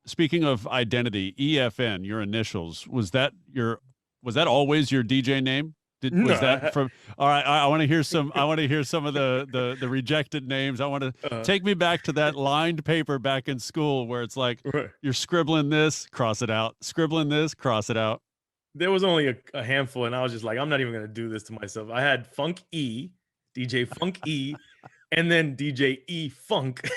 speaking of identity, EFN, your initials, was that always your DJ name? No, Was that from? All right, I want to hear some. I want to hear some of the rejected names. I want to take me back to that lined paper back in school where it's like right. you're scribbling this, cross it out, scribbling this, cross it out. There was only a handful, and I was just like, I'm not even gonna do this to myself. I had Funk E, DJ Funk E, and then DJ E Funk.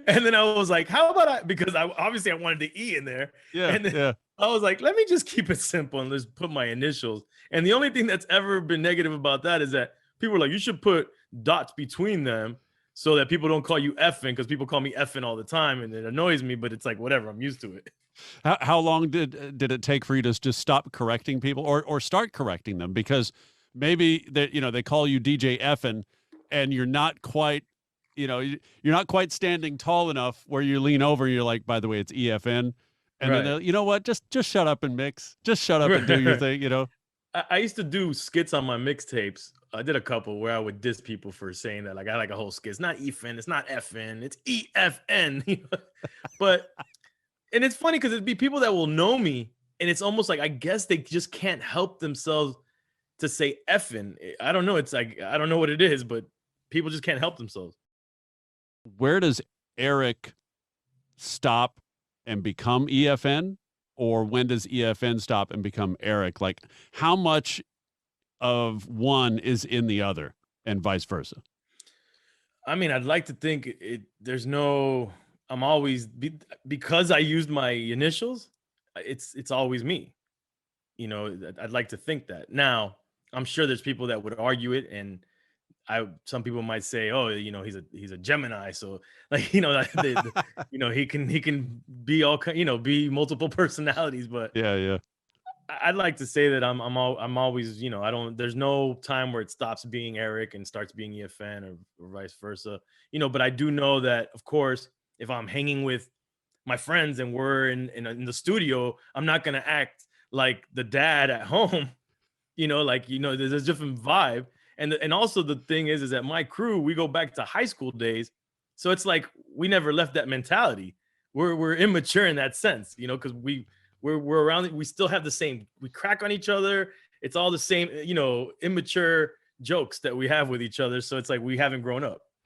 And then I was like, how about because I obviously I wanted the E in there. Yeah, And then yeah. I was like, let me just keep it simple and just put my initials. And the only thing that's ever been negative about that is that people are like, you should put dots between them so that people don't call you effing, because people call me effing all the time and it annoys me, but it's like whatever, I'm used to it. How long did it take for you to just stop correcting people or start correcting them? Because maybe that they call you DJ Effin, and you're not quite you're not quite standing tall enough where you lean over and you're like, by the way, it's EFN, and then Right. you know what, just shut up and mix, just shut up and do your Right. thing. I used to do skits on my mixtapes. I did a couple where I would diss people for saying that. Like I had like a whole skit. It's not EFN, it's not FN, it's EFN. But and it's funny because it'd be people that will know me, and it's almost like I guess they just can't help themselves to say effing. I don't know. It's like I don't know what it is, but people just can't help themselves. Where does Eric stop and become EFN, or when does EFN stop and become Eric? Like, how much of one is in the other, and vice versa? I mean, I'd like to think there's no. I'm always because I used my initials. It's always me. I'd like to think that. Now, I'm sure there's people that would argue it, and some people might say, oh, he's a Gemini, so like he can be be multiple personalities, but Yeah, yeah. I'd like to say that I'm always, I don't, there's no time where it stops being Eric and starts being EFN, or vice versa. But I do know that, of course, if I'm hanging with my friends and we're in the studio, I'm not gonna act like the dad at home. There's a different vibe. And also the thing is that my crew, we go back to high school days, so it's like we never left that mentality. We're immature in that sense, because we're around it. We still have the same. We crack on each other. It's all the same, immature jokes that we have with each other. So it's like we haven't grown up.